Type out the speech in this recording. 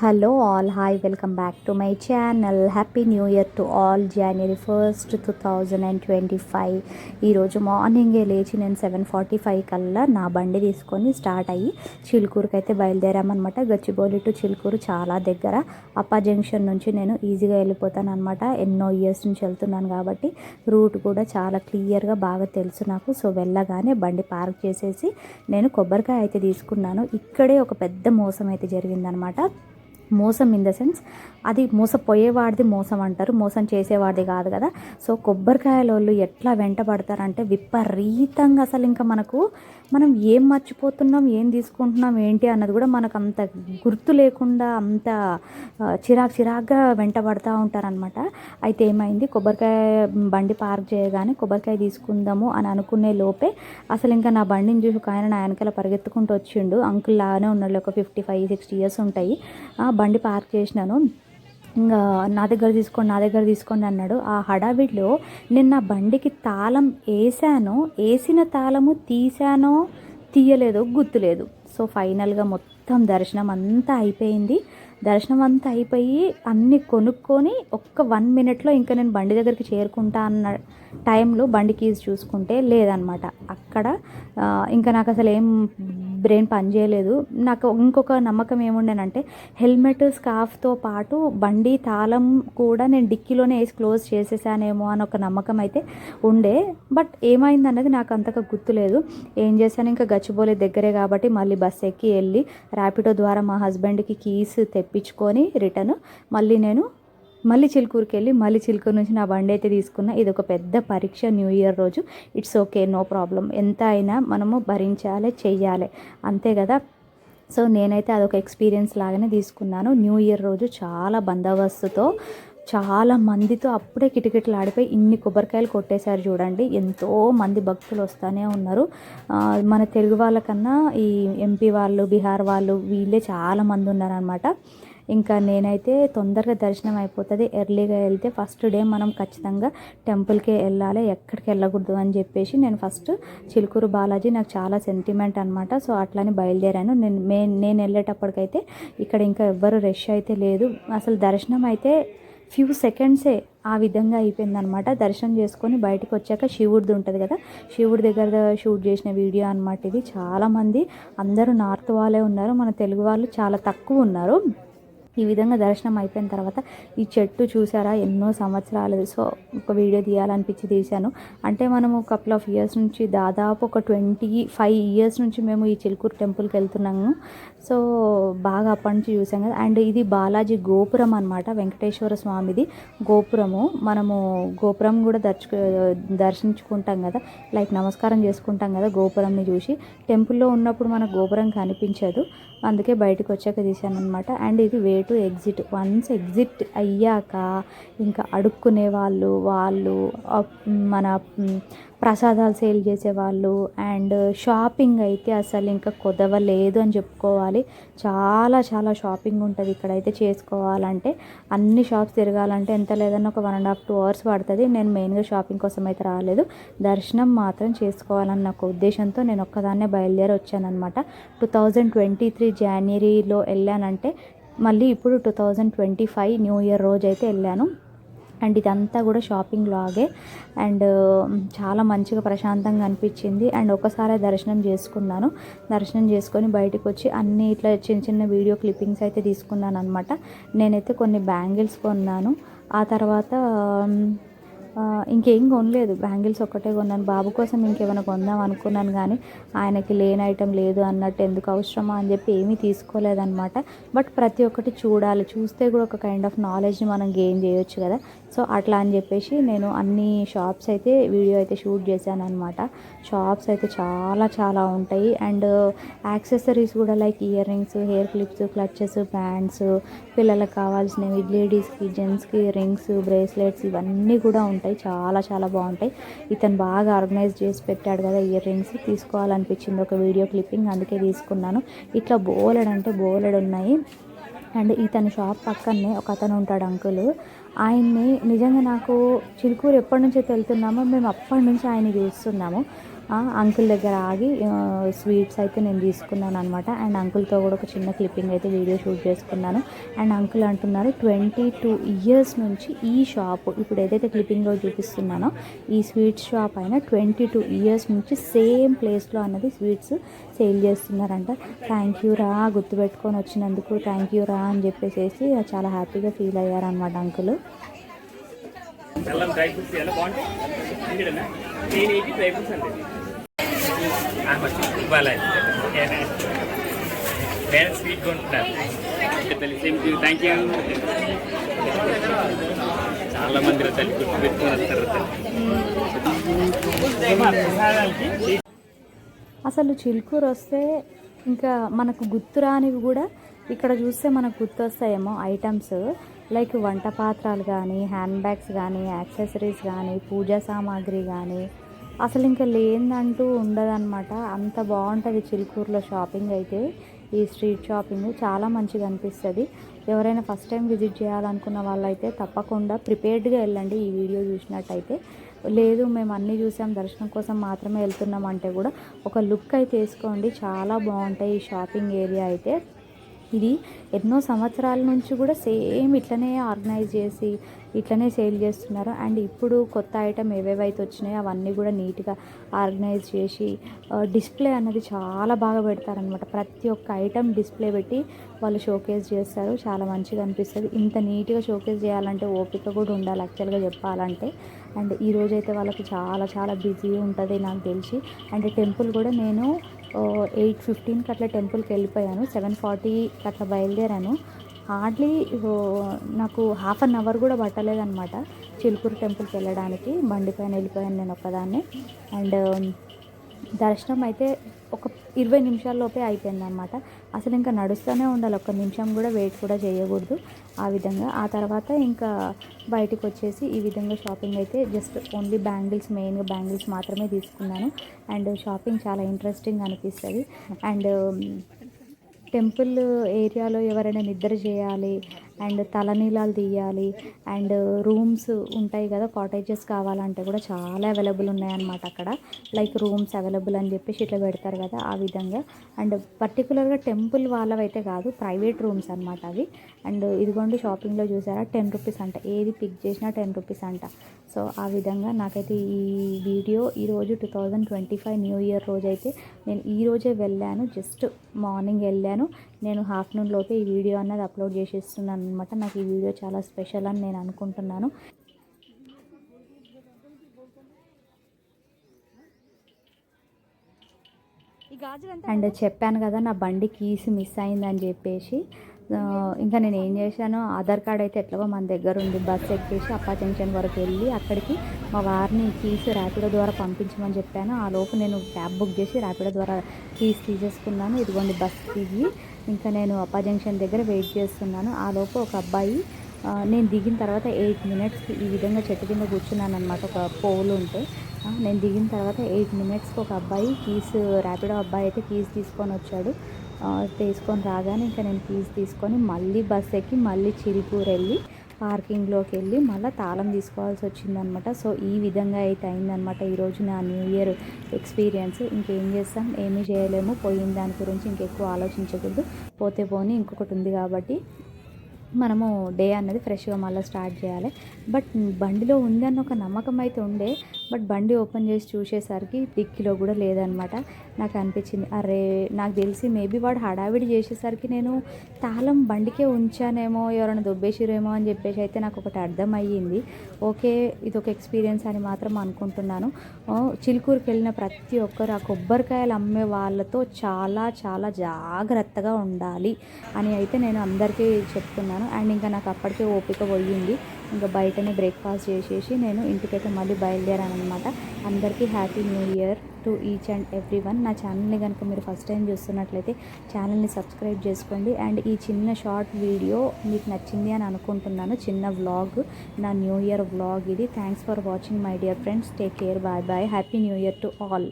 Hello all hi welcome back to my channel. Happy new year to all. January 1st 2025. ఈరోజు మార్నింగే లేచి నేను 7:45 కల్లా నా బండి తీసుకొని స్టార్ట్ అయ్యి చిలుకూరుకి అయితే బయలుదేరామన్నమాట. గచ్చిబౌలి టు చిలుకూరు చాలా దగ్గర. అప్పా జంక్షన్ నుంచి నేను ఈజీగా వెళ్ళిపోతాను అనమాట. ఎన్నో ఇయర్స్ నుంచి వెళ్తున్నాను కాబట్టి రూట్ కూడా చాలా క్లియర్గా బాగా తెలుసు నాకు. సో వెళ్ళగానే బండి పార్క్ చేసేసి నేను కొబ్బరికాయ అయితే తీసుకున్నాను. ఇక్కడే ఒక పెద్ద మోసం అయితే జరిగిందనమాట. మోసం ఇన్ ద సెన్స్ అది మోసపోయేవాడిది మోసం అంటారు, మోసం చేసేవాడిది కాదు కదా. సో కొబ్బరికాయలోళ్ళు ఎట్లా వెంట పడతారంటే విపరీతంగా అసలు ఇంకా మనం ఏం మర్చిపోతున్నాం, ఏం తీసుకుంటున్నాం ఏంటి అన్నది కూడా మనకు అంత గుర్తు లేకుండా అంత చిరాగ్గా వెంట పడుతూ ఉంటారనమాట. అయితే ఏమైంది, కొబ్బరికాయ బండి పార్క్ చేయగానే కొబ్బరికాయ తీసుకుందాము అని అనుకునే లోపే అసలు ఇంకా నా బండిని చూసి ఒక ఆయన నా వెనకాల పరిగెత్తుకుంటూ వచ్చిండు. అంకుల్ లాగానే ఉన్నాడు, ఒక 55-60 ఇయర్స్ ఉంటాయి. బండి పార్క్ చేసినాను. ఇంకా నా దగ్గర తీసుకోండి అన్నాడు. ఆ హడావిడిలో నేను నా బండికి తాళం వేసిన తాళము తీయలేదో గుర్తులేదు. సో ఫైనల్గా మొత్తం దర్శనం అంతా అయిపోయింది. దర్శనం అంతా అయిపోయి అన్నీ కొనుక్కొని ఒక్క 1 మినిట్లో ఇంకా నేను బండి దగ్గరికి చేరుకుంటా అన్న టైంలో బండి కీస్ చూసుకుంటే లేదనమాట. అక్కడ ఇంకా నాకు అసలు ఏం బ్రెయిన్ పనిచేయలేదు. నాకు ఇంకొక నమ్మకం ఏముండేనంటే హెల్మెట్ స్కార్ఫ్తో పాటు బండి తాళం కూడా నేను డిక్కీలోనే వేసి క్లోజ్ చేసేసానేమో అని ఒక నమ్మకం అయితే ఉండే. బట్ ఏమైంది అన్నది నాకు అంతగా గుర్తులేదు. ఏం చేశాను, ఇంకా గచ్చిబౌలి దగ్గరే కాబట్టి మళ్ళీ బస్ ఎక్కి వెళ్ళి ర్యాపిడో ద్వారా మా హస్బెండ్కి కీస్ తెప్పించుకొని రిటర్న్ మళ్ళీ చిలుకూరుకి వెళ్ళి మళ్ళీ చిలుకూరు నుంచి నా బండి అయితే తీసుకున్నా. ఇది ఒక పెద్ద పరీక్ష న్యూ ఇయర్ రోజు. It's okay, no problem. ఎంత అయినా మనము భరించాలి, చెయ్యాలి, అంతే కదా. సో నేనైతే అదొక ఎక్స్పీరియన్స్ లాగానే తీసుకున్నాను. న్యూ ఇయర్ రోజు చాలా బందోబస్తుతో చాలా మందితో అప్పుడే కిటకిటలు ఆడిపోయి ఇన్ని కొబ్బరికాయలు కొట్టేశారు చూడండి. ఎంతో మంది భక్తులు వస్తూనే ఉన్నారు. మన తెలుగు వాళ్ళకన్నా ఈ ఎంపీ వాళ్ళు, బీహార్ వాళ్ళు వీళ్ళే చాలా మంది ఉన్నారనమాట. ఇంకా నేనైతే తొందరగా దర్శనం అయిపోతుంది, ఎర్లీగా వెళ్తే ఫస్ట్ డే మనం ఖచ్చితంగా టెంపుల్కే వెళ్ళాలి, ఎక్కడికి వెళ్ళకూడదు అని చెప్పేసి నేను ఫస్ట్ చిలుకూరు బాలాజీ నాకు చాలా సెంటిమెంట్ అనమాట. సో అట్లానే బయలుదేరాను. నేను వెళ్ళేటప్పటికైతే ఇక్కడ ఇంకా ఎవ్వరు రష్ అయితే లేదు. అసలు దర్శనం అయితే ఫ్యూ సెకండ్సే ఆ విధంగా అయిపోయిందనమాట. దర్శనం చేసుకొని బయటకు వచ్చాక శివుడిది ఉంటుంది కదా, శివుడి దగ్గర షూట్ చేసిన వీడియో అనమాట ఇది. చాలామంది అందరూ నార్త్ వాళ్ళే ఉన్నారు, మన తెలుగు వాళ్ళు చాలా తక్కువ ఉన్నారు. ఈ విధంగా దర్శనం అయిపోయిన తర్వాత ఈ చెట్టు చూసారా, ఎన్నో సంవత్సరాలు. సో ఒక వీడియో తీయాలనిపించి తీశాను. అంటే మనము కపుల్ ఆఫ్ ఇయర్స్ నుంచి, దాదాపు ఒక 25 ఇయర్స్ నుంచి మేము ఈ చిలుకూరు టెంపుల్కి వెళ్తున్నాము. సో బాగా అప్పటి నుంచి చూసాం కదా. అండ్ ఇది బాలాజీ గోపురం అనమాట, వెంకటేశ్వర స్వామిది గోపురము. మనము గోపురం కూడా దర్శించుకుంటాం కదా, లైక్ నమస్కారం చేసుకుంటాం కదా గోపురంని చూసి. టెంపుల్లో ఉన్నప్పుడు మనకు గోపురం కనిపించదు, అందుకే బయటకు వచ్చాక తీశాను అనమాట. అండ్ ఇది way to exit. Once exit అయ్యాక ఇంకా అడుక్కునే వాళ్ళు మన ప్రసాదాలు సేల్ చేసేవాళ్ళు అండ్ షాపింగ్ అయితే అసలు ఇంకా కుదవలేదు అని చెప్పుకోవాలి. చాలా చాలా షాపింగ్ ఉంటుంది ఇక్కడైతే. చేసుకోవాలంటే అన్ని షాప్స్ తిరగాలంటే ఎంత లేదన్నా ఒక 1.5-2 అవర్స్ పడుతుంది. నేను మెయిన్గా షాపింగ్ కోసం అయితే రాలేదు, దర్శనం మాత్రం చేసుకోవాలన్న ఒక ఉద్దేశంతో నేను ఒక్కదాన్నే బయలుదేరి వచ్చానమాట. 2023 జనవరిలో వెళ్ళానంటే మళ్ళీ ఇప్పుడు 2025 న్యూ ఇయర్ రోజు అయితే వెళ్ళాను. అండ్ ఇదంతా కూడా షాపింగ్ లాగే. అండ్ చాలా మంచిగా ప్రశాంతంగా అనిపించింది. అండ్ ఒకసారి దర్శనం చేసుకున్నాను. దర్శనం చేసుకొని బయటకు వచ్చి అన్నీ ఇట్లా చిన్న చిన్న వీడియో క్లిప్పింగ్స్ అయితే తీసుకున్నాను అనమాట. నేనైతే కొన్ని బ్యాంగిల్స్ కొన్నాను. ఆ తర్వాత ఇంకేం కొనలేదు, బ్యాంగిల్స్ ఒక్కటే కొన్నాను. బాబు కోసం ఇంకేమైనా కొందాం అనుకున్నాను కానీ ఆయనకి లేని ఐటెం లేదు అన్నట్టు ఎందుకు అవసరమా అని చెప్పి ఏమీ తీసుకోలేదన్నమాట. బట్ ప్రతి ఒక్కటి చూడాలి, చూస్తే కూడా ఒక కైండ్ ఆఫ్ నాలెడ్జ్ని మనం గెయిన్ చేయొచ్చు కదా. సో అట్లా అని చెప్పేసి నేను అన్ని షాప్స్ అయితే వీడియో అయితే షూట్ చేశాను అనమాట. షాప్స్ అయితే చాలా చాలా ఉంటాయి. అండ్ యాక్సెసరీస్ కూడా like ear rings, hair clips, clutches, bands, పిల్లలకు కావాల్సినవి, లేడీస్కి, జెంట్స్కి రింగ్స్, బ్రేస్లెట్స్ ఇవన్నీ కూడా ఉంటాయి. చాలా చాలా బాగుంటాయి. ఇతను బాగా ఆర్గనైజ్ చేసి పెట్టాడు కదా ఇయర్ రింగ్స్. తీసుకోవాలనిపించింది ఒక వీడియో క్లిప్పింగ్, అందుకే తీసుకున్నాను. ఇట్లా బోలెడు ఉన్నాయి. అండ్ ఇతని షాప్ పక్కనే ఒక అతను ఉంటాడు అంకుల్. ఆయన్ని నిజంగా నాకు చిలుకూరు ఎప్పటి నుంచో వెళ్తున్నామో మేము అప్పటి నుంచి ఆయన్ని చూస్తున్నాము. అంకుల్ దగ్గర ఆగి స్వీట్స్ అయితే నేను తీసుకున్నాను అనమాట. అండ్ అంకుల్తో కూడా ఒక చిన్న క్లిప్పింగ్ అయితే వీడియో షూట్ చేసుకున్నాను. అండ్ అంకుల్ అంటున్నారు 22 ఇయర్స్ నుంచి ఈ షాప్, ఇప్పుడు ఏదైతే క్లిప్పింగ్లో చూపిస్తున్నానో ఈ స్వీట్స్ షాప్ అయినా 22 ఇయర్స్ నుంచి సేమ్ ప్లేస్లో అన్నది స్వీట్స్ సేల్ చేస్తున్నారంట. థ్యాంక్ యూ రా, గుర్తుపెట్టుకొని వచ్చినందుకు థ్యాంక్ యూ రా అని చెప్పేసి చాలా హ్యాపీగా ఫీల్ అయ్యారనమాట అంకుల్. డ్రై ఫ్రూట్స్ ఎలా బాగుంటాయి డ్రై ఫ్రూట్స్ అంటే పేరెంట్స్ స్వీట్ కొంటున్నారు. Thank you. చాలా మంది తల్లి గుర్తు పెట్టుకుని వస్తారు. అసలు చిలుకూరు వస్తే ఇంకా మనకు గుర్తురానివి కూడా ఇక్కడ చూస్తే మనకు గుర్తొస్తాయేమో ఐటమ్స్, లైక్ వంట పాత్రలు కానీ, హ్యాండ్ బ్యాగ్స్ కానీ, యాక్సెసరీస్ కానీ, పూజా సామాగ్రి కానీ, అసలు ఇంకా లేదంటూ ఉండదన్నమాట. అంత బాగుంటుంది చిలుకూరులో షాపింగ్ అయితే. ఈ స్ట్రీట్ షాపింగ్ చాలా మంచిగా అనిపిస్తుంది. ఎవరైనా ఫస్ట్ టైం విజిట్ చేయాలనుకున్న వాళ్ళైతే తప్పకుండా ప్రిపేర్డ్గా వెళ్ళండి. ఈ వీడియో చూసినట్టయితే, లేదు మేము అన్నీ చూసాం దర్శనం కోసం మాత్రమే వెళ్తున్నాం అంటే కూడా ఒక లుక్ అయితే వేసుకోండి. చాలా బాగుంటాయి ఈ షాపింగ్ ఏరియా అయితే. ఇది ఎన్నో సంవత్సరాల నుంచి కూడా సేమ్ ఇట్లనే ఆర్గనైజ్ చేసి ఇట్లనే సేల్ చేస్తున్నారు. అండ్ ఇప్పుడు కొత్త ఐటమ్ ఏవేవైతే వచ్చినాయో అవన్నీ కూడా నీట్గా ఆర్గనైజ్ చేసి డిస్ప్లే అన్నది చాలా బాగా పెడతారనమాట. ప్రతి ఒక్క ఐటమ్ డిస్ప్లే పెట్టి వాళ్ళు షోకేస్ చేస్తారు. చాలా మంచిగా అనిపిస్తుంది. ఇంత నీట్గా షోకేస్ చేయాలంటే ఓపిక కూడా ఉండాలి యాక్చువల్గా చెప్పాలంటే. అండ్ ఈరోజైతే వాళ్ళకి చాలా చాలా బిజీ ఉంటుంది నాకు తెలిసి. అండ్ టెంపుల్ కూడా నేను 8:15కి అట్లా టెంపుల్కి వెళ్ళిపోయాను. 7:40కి అట్లా బయలుదేరాను. హార్డ్లీ నాకు హాఫ్ అన్ అవర్ కూడా పట్టలేదన్నమాట చిలుకూరు టెంపుల్కి వెళ్ళడానికి. బండి పైన వెళ్ళిపోయాను నేను ఒక్కదాన్ని. అండ్ దర్శనం అయితే ఒక 20 నిమిషాల్లోపే అయిపోయిందన్నమాట. అసలు ఇంకా నడుస్తూనే ఉండాలి, ఒక్క నిమిషం కూడా వెయిట్ కూడా చేయకూడదు ఆ విధంగా. ఆ తర్వాత ఇంకా బయటకు వచ్చేసి ఈ విధంగా షాపింగ్ అయితే జస్ట్ ఓన్లీ బ్యాంగిల్స్, మెయిన్గా బ్యాంగిల్స్ మాత్రమే తీసుకున్నాను. అండ్ షాపింగ్ చాలా ఇంట్రెస్టింగ్ అనిపిస్తుంది. అండ్ టెంపుల్ ఏరియాలో ఎవరైనా నిద్ర చేయాలి అండ్ తలనీలాలు తీయాలి అండ్ రూమ్స్ ఉంటాయి కదా, కాటేజెస్ కావాలంటే కూడా చాలా అవైలబుల్ ఉన్నాయన్నమాట అక్కడ. లైక్ రూమ్స్ అవైలబుల్ అని చెప్పేసి ఇట్లా పెడతారు కదా ఆ విధంగా. అండ్ పర్టికులర్గా టెంపుల్ వాళ్ళవైతే కాదు, ప్రైవేట్ రూమ్స్ అనమాట అవి. అండ్ ఇదిగోండి షాపింగ్లో చూసారా 10 రూపీస్ అంట, ఏది పిక్ చేసినా 10 రూపీస్ అంట. సో ఆ విధంగా నాకైతే ఈ వీడియో ఈరోజు 2025 న్యూ ఇయర్ రోజైతే నేను ఈరోజే వెళ్ళాను. జస్ట్ మార్నింగ్ వెళ్ళాను నేను, ఆఫ్టర్నూన్ లోపే ఈ వీడియో అన్నది అప్లోడ్ చేసేస్తున్నాను అనమాట. నాకు ఈ వీడియో చాలా స్పెషల్ అని నేను అనుకుంటున్నాను. అండ్ చెప్పాను కదా నా బండి కీస్ మిస్ అయిందని చెప్పేసి, ఇంకా నేను ఏం చేశాను, ఆధార్ కార్డ్ అయితే ఎట్లాగో మన దగ్గర ఉంది. బస్ ఎక్కేసి అప్పా జంక్షన్ వరకు వెళ్ళి అక్కడికి మా వారిని కీస్ ర్యాపిడో ద్వారా పంపించమని చెప్పాను. ఆ లోపు నేను క్యాబ్ బుక్ చేసి ర్యాపిడో ద్వారా కీస్ తీసేసుకున్నాను. ఇదిగోండి బస్ దిగి ఇంకా నేను అప్పా జంక్షన్ దగ్గర వెయిట్ చేస్తున్నాను. ఆ లోపు ఒక అబ్బాయి నేను దిగిన తర్వాత 8 మినిట్స్కి ఈ విధంగా చెట్టు కింద కూర్చున్నాను అనమాట. ఒక పోల్ ఉంటే నేను దిగిన తర్వాత 8 మినిట్స్కి ఒక అబ్బాయి కీస్, ర్యాపిడో అబ్బాయి అయితే కీస్ తీసుకొని వచ్చాడు. తీసుకొని రాగానే ఇంకా నేను కీస్ తీసుకొని మళ్ళీ బస్ ఎక్కి మళ్ళీ చిలుకూరు వెళ్ళి పార్కింగ్లోకి వెళ్ళి మళ్ళీ తాళం తీసుకోవాల్సి వచ్చిందనమాట. సో ఈ విధంగా అయితే అయిందనమాట ఈరోజు నా న్యూ ఇయర్ ఎక్స్పీరియన్స్. ఇంకేం చేస్తాం, ఏమీ చేయలేము. పోయిన దాని గురించి ఇంకెక్కువ ఆలోచించకూడదు. పోతే పోనీ ఇంకొకటి ఉంది కాబట్టి మనము డే అన్నది ఫ్రెష్గా మళ్ళీ స్టార్ట్ చేయాలి. బట్ బండిలో ఉంది అన్న ఒక నమ్మకం అయితే ఉండే, బట్ బండి ఓపెన్ చేసి చూసేసరికి డిక్కీలో కూడా లేదనమాట. నాకు అనిపించింది అరే, నాకు తెలిసి మేబీ వాడు హడావిడి చేసేసరికి నేను తాళం బండికే ఉంచానేమో, ఎవరైనా దొబ్బేసిరేమో అని చెప్పేసి అయితే నాకు ఒకటి అర్థమయ్యింది. ఓకే, ఇది ఒక ఎక్స్పీరియన్స్ అని మాత్రం అనుకుంటున్నాను. చిలుకూరుకి వెళ్ళిన ప్రతి ఒక్కరు ఆ కొబ్బరికాయలు అమ్మే వాళ్ళతో చాలా చాలా జాగ్రత్తగా ఉండాలి అని అయితే నేను అందరికీ చెప్తున్నాను. అండ్ ఇంకా నాకు అప్పటికే ఓపిక పోయింది. ఇంకా బయటనే బ్రేక్ఫాస్ట్ చేసేసి నేను ఇంటికైతే మళ్ళీ బయలుదేరాను అనమాట. అందరికీ happy new year to each and every one. నా ఛానల్ని కనుక మీరు ఫస్ట్ టైం చూస్తున్నట్లయితే ఛానల్ని సబ్స్క్రైబ్ చేసుకోండి. అండ్ ఈ చిన్న షార్ట్ వీడియో మీకు నచ్చింది అని అనుకుంటున్నాను. చిన్న వ్లాగ్, నా న్యూ ఇయర్ వ్లాగ్ ఇది. Thanks for watching my dear friends. Take care, bye bye. Happy new year to all.